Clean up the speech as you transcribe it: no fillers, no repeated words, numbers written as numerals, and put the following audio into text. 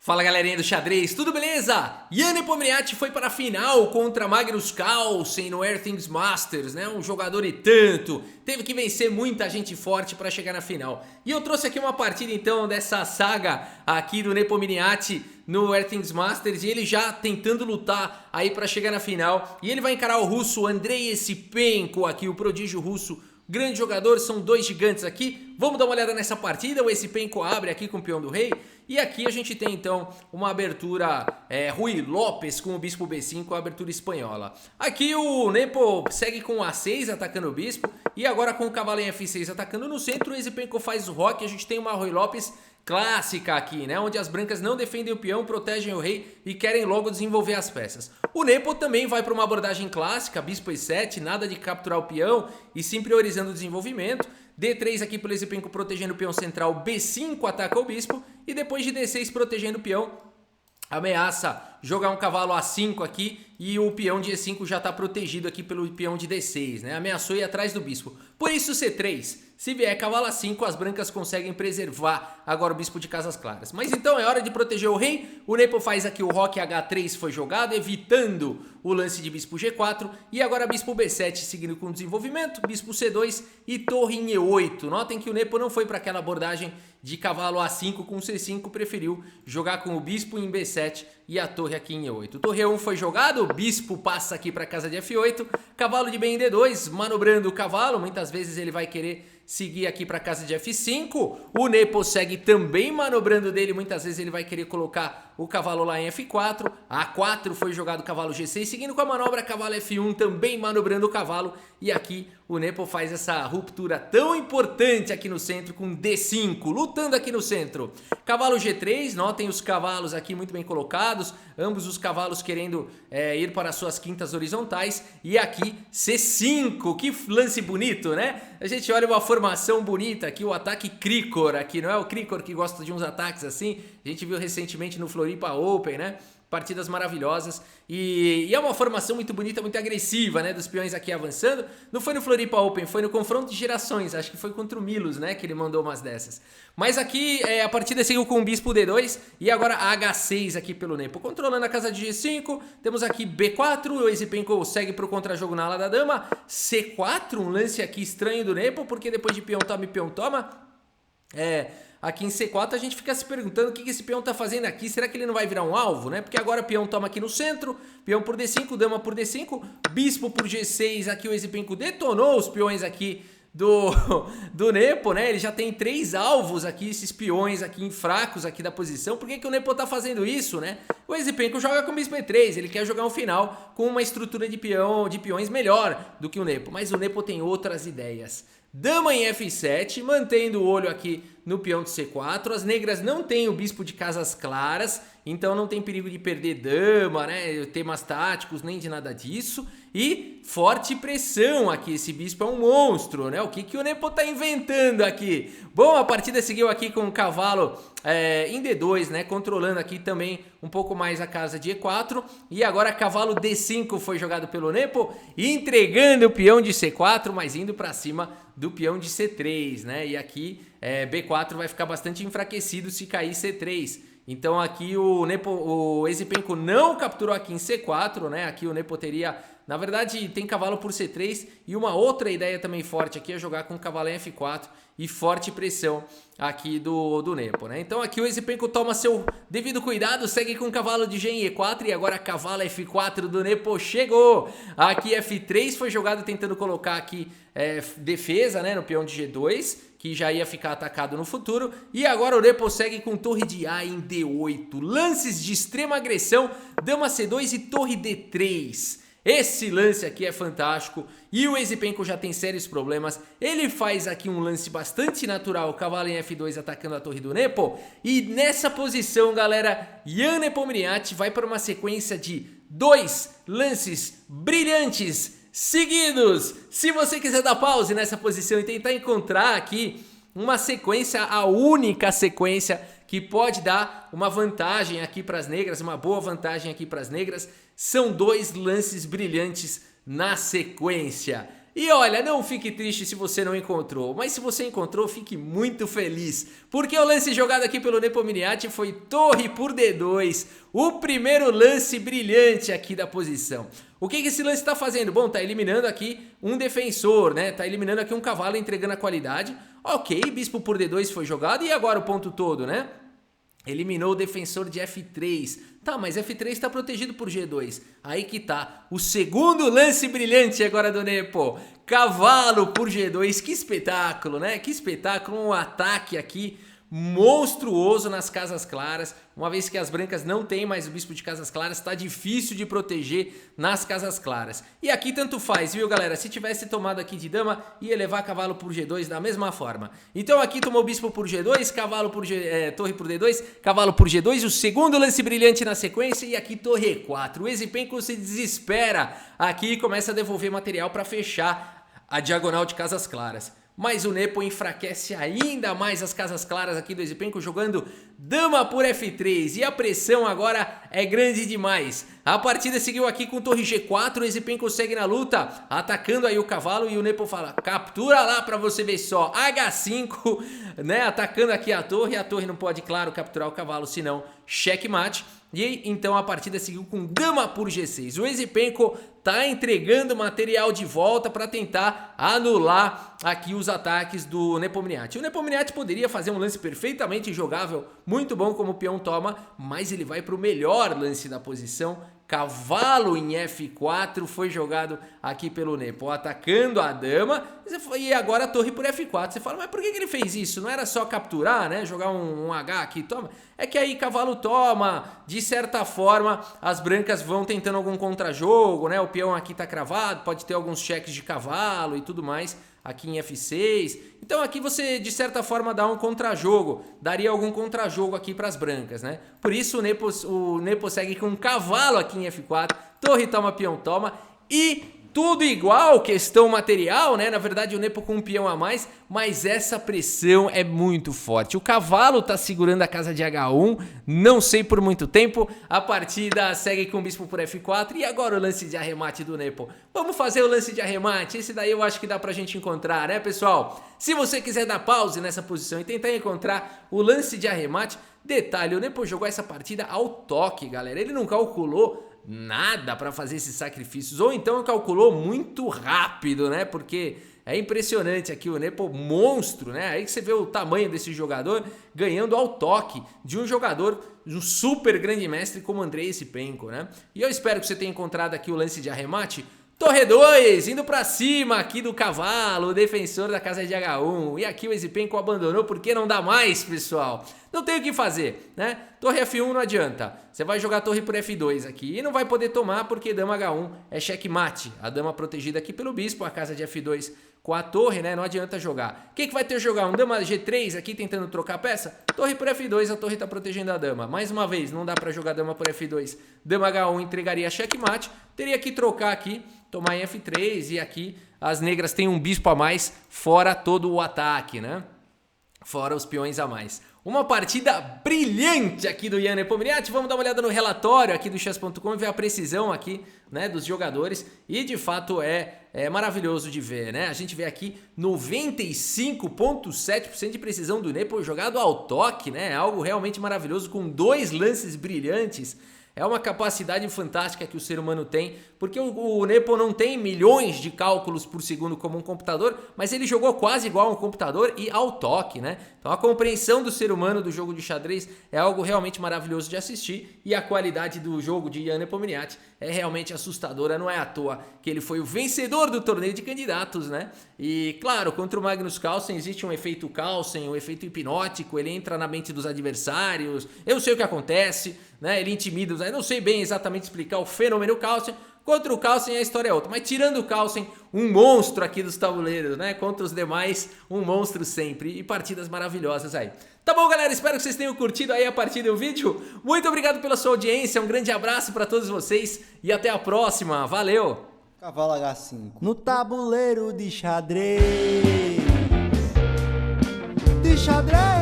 Fala galerinha do xadrez, tudo beleza? Jan Nepomniachtchi foi para a final contra Magnus Carlsen no Airthings Masters, né? Um jogador e tanto, teve que vencer muita gente forte para chegar na final. E eu trouxe aqui uma partida então dessa saga aqui do Nepomniachtchi no Airthings Masters e ele já tentando lutar aí para chegar na final. E ele vai encarar o russo Andrei Esipenko aqui, o prodígio russo. Grande jogador, são dois gigantes aqui. Vamos dar uma olhada nessa partida. O Esipenko abre aqui com o peão do rei. E aqui a gente tem então uma abertura Ruy Lopes com o bispo B5, a abertura espanhola. Aqui o Nepo segue com o A6 atacando o bispo. E agora com o cavalo em F6 atacando no centro. O Esipenko faz o roque. A gente tem uma Ruy Lopes clássica aqui, né? Onde as brancas não defendem o peão, protegem o rei e querem logo desenvolver as peças. O Nepo também vai para uma abordagem clássica, bispo E7, nada de capturar o peão e sim priorizando o desenvolvimento. D3 aqui pelo Esipenko protegendo o peão central, B5 ataca o bispo e depois de D6 protegendo o peão, ameaça jogar um cavalo A5 aqui e o peão de E5 já está protegido aqui pelo peão de D6, né? Ameaçou ir atrás do bispo. Por isso C3, se vier cavalo A5, as brancas conseguem preservar agora o bispo de casas claras. Mas então é hora de proteger o rei. O Nepo faz aqui o roque H3 foi jogado, evitando o lance de bispo G4. E agora bispo B7 seguindo com o desenvolvimento, bispo C2 e torre em E8. Notem que o Nepo não foi para aquela abordagem de cavalo A5 com C5, preferiu jogar com o bispo em B7 e a torre aqui em E8. Torre E1 foi jogado, o bispo passa aqui para casa de F8, cavalo de bem em D2, manobrando o cavalo, muitas vezes ele vai querer seguir aqui para casa de F5, o Nepo segue também manobrando dele, muitas vezes ele vai querer colocar o cavalo lá em F4, A4 foi jogado cavalo G6, seguindo com a manobra cavalo F1 também manobrando o cavalo, e aqui o Nepo faz essa ruptura tão importante aqui no centro com D5, lutando aqui no centro. Cavalo G3, notem os cavalos aqui muito bem colocados, ambos os cavalos querendo ir para as suas quintas horizontais, e aqui C5, que lance bonito, né? A gente olha uma formação bonita aqui, o ataque Krikor aqui, não é o Krikor que gosta de uns ataques assim? A gente viu recentemente no Floripa Open, né? Partidas maravilhosas e é uma formação muito bonita, muito agressiva, né? Dos peões aqui avançando. Não foi no Floripa Open, foi no confronto de gerações, acho que foi contra o Milos, né? Que ele mandou umas dessas. Mas aqui a partida seguiu com o bispo D2 e agora H6 aqui pelo Nepo. Controlando a casa de G5, temos aqui B4, o Esipenko segue para o contra-jogo na ala da dama. C4, um lance aqui estranho do Nepo, porque depois de peão toma e peão toma, aqui em C4 a gente fica se perguntando o que esse peão tá fazendo aqui, será que ele não vai virar um alvo, né? Porque agora peão toma aqui no centro, peão por D5, dama por D5, bispo por G6, aqui o Esipenko detonou os peões aqui do Nepo, né? Ele já tem 3 alvos aqui, esses peões aqui fracos aqui da posição. Por que o Nepo tá fazendo isso, né? O Esipenko joga com bispo E3, ele quer jogar um final com uma estrutura de peões melhor do que o Nepo, mas o Nepo tem outras ideias. Dama em F7, mantendo o olho aqui no peão de C4. As negras não têm o bispo de casas claras, então não tem perigo de perder dama, né? Temas táticos, nem de nada disso. E forte pressão aqui, esse bispo é um monstro, né? O que o Nepo tá inventando aqui? Bom, a partida seguiu aqui com o cavalo em D2, né? Controlando aqui também um pouco mais a casa de E4. E agora cavalo D5 foi jogado pelo Nepo, entregando o peão de C4, mas indo para cima do peão de C3, né? E aqui B4 vai ficar bastante enfraquecido se cair C3. Então aqui o Esipenko não capturou aqui em C4, né? Aqui o Nepo teria, na verdade, tem cavalo por C3 e uma outra ideia também forte aqui é jogar com cavalo em F4 e forte pressão aqui do Nepo, né? Então aqui o Esipenko toma seu devido cuidado, segue com cavalo de G em E4 e agora cavalo F4 do Nepo chegou. Aqui F3 foi jogado tentando colocar aqui defesa, né, no peão de G2, que já ia ficar atacado no futuro. E agora o Nepo segue com torre de A em D8. Lances de extrema agressão, dama C2 e torre D3. Esse lance aqui é fantástico e o Esipenko já tem sérios problemas. Ele faz aqui um lance bastante natural, cavalo em F2 atacando a torre do Nepo. E nessa posição, galera, Jan Nepomniachtchi vai para uma sequência de 2 lances brilhantes seguidos. Se você quiser dar pause nessa posição e tentar encontrar aqui uma sequência, a única sequência que pode dar uma vantagem aqui para as negras, uma boa vantagem aqui para as negras, são 2 lances brilhantes na sequência. E olha, não fique triste se você não encontrou, mas se você encontrou, fique muito feliz, porque o lance jogado aqui pelo Nepomniachtchi foi torre por D2, o primeiro lance brilhante aqui da posição. O que esse lance está fazendo? Bom, tá eliminando aqui um defensor, né? Tá eliminando aqui um cavalo, entregando a qualidade. Ok, bispo por D2 foi jogado, e agora o ponto todo, né? Eliminou o defensor de F3. Tá, mas F3 está protegido por G2. Aí que tá. O segundo lance brilhante agora do Nepo. Cavalo por G2. Que espetáculo, né? Que espetáculo. Um ataque aqui monstruoso nas casas claras. Uma vez que as brancas não têm mais o bispo de casas claras, tá difícil de proteger nas casas claras. E aqui tanto faz, viu, galera? Se tivesse tomado aqui de dama, ia levar cavalo por G2 da mesma forma. Então aqui tomou bispo por G2, cavalo por torre por D2, cavalo por G2, o segundo lance brilhante na sequência, e aqui torre E4. O Esipenko se desespera aqui e começa a devolver material para fechar a diagonal de casas claras. Mas o Nepo enfraquece ainda mais as casas claras aqui do Esipenko, jogando dama por F3. E a pressão agora é grande demais. A partida seguiu aqui com torre G4, o Esipenko segue na luta, atacando aí o cavalo, e o Nepo fala, captura lá pra você ver só, H5, né, atacando aqui a torre não pode, claro, capturar o cavalo, senão checkmate. E então a partida seguiu com dama por G6. O Esipenko tá entregando material de volta para tentar anular aqui os ataques do Nepomniachtchi. O Nepomniachtchi poderia fazer um lance perfeitamente jogável, muito bom como o peão toma, mas ele vai para o melhor lance da posição. Cavalo em F4 foi jogado aqui pelo Nepo, atacando a dama, e agora a torre por F4. Você fala, mas por que ele fez isso? Não era só capturar, né? Jogar um H aqui, toma. É que aí cavalo toma, de certa forma as brancas vão tentando algum contra-jogo, né? O peão aqui tá cravado, pode ter alguns cheques de cavalo e tudo mais. Aqui em F6, então aqui você de certa forma dá um contra-jogo, daria algum contra-jogo aqui para as brancas, né? Por isso o Nepo segue com um cavalo aqui em F4, torre toma, peão toma, e tudo igual, questão material, né? Na verdade o Nepo com um peão a mais, mas essa pressão é muito forte. O cavalo tá segurando a casa de H1, não sei por muito tempo. A partida segue com o bispo por F4 e agora o lance de arremate do Nepo. Vamos fazer o lance de arremate, esse daí eu acho que dá pra gente encontrar, né, pessoal? Se você quiser dar pause nessa posição e tentar encontrar o lance de arremate, detalhe, o Nepo jogou essa partida ao toque, galera. Ele não calculou nada para fazer esses sacrifícios, ou então calculou muito rápido, né? Porque é impressionante aqui o Nepo, monstro, né? Aí que você vê o tamanho desse jogador ganhando ao toque de um jogador, de um super grande mestre como Andrei Esipenko, né? E eu espero que você tenha encontrado aqui o lance de arremate. Torre 2, indo pra cima aqui do cavalo, o defensor da casa de H1. E aqui o Esipenko abandonou porque não dá mais, pessoal. Não tem o que fazer, né? Torre F1 não adianta. Você vai jogar torre por F2 aqui e não vai poder tomar porque dama H1 é checkmate. A dama protegida aqui pelo bispo, a casa de F2 com a torre, né? Não adianta jogar. O que vai ter que jogar? Um dama G3 aqui tentando trocar a peça? Torre por F2, a torre tá protegendo a dama. Mais uma vez, não dá pra jogar dama por F2. Dama H1 entregaria checkmate. Teria que trocar aqui, tomar em F3, e aqui as negras têm um bispo a mais, fora todo o ataque, né? Fora os peões a mais. Uma partida brilhante aqui do Ian Nepomniachtchi. Vamos dar uma olhada no relatório aqui do chess.com e ver a precisão aqui, né, dos jogadores. E de fato é maravilhoso de ver, né? A gente vê aqui 95,7% de precisão do Nepo jogado ao toque, né? Algo realmente maravilhoso, com 2 lances brilhantes. É uma capacidade fantástica que o ser humano tem, porque o Nepo não tem milhões de cálculos por segundo como um computador, mas ele jogou quase igual a um computador e ao toque, né? Então a compreensão do ser humano do jogo de xadrez é algo realmente maravilhoso de assistir, e a qualidade do jogo de Ian Nepomniachtchi é realmente assustadora. Não é à toa que ele foi o vencedor do torneio de candidatos, né? E claro, contra o Magnus Carlsen existe um efeito Carlsen, um efeito hipnótico, ele entra na mente dos adversários, eu não sei o que acontece, né? Ele intimida, eu não sei bem exatamente explicar o fenômeno Carlsen. Contra o Carlsen a história é outra, mas tirando o Carlsen, um monstro aqui dos tabuleiros, né? Contra os demais, um monstro sempre, e partidas maravilhosas aí. Tá bom, galera? Espero que vocês tenham curtido aí a partida e o vídeo. Muito obrigado pela sua audiência, um grande abraço para todos vocês e até a próxima. Valeu! Cavalo H5 no tabuleiro de xadrez. De xadrez.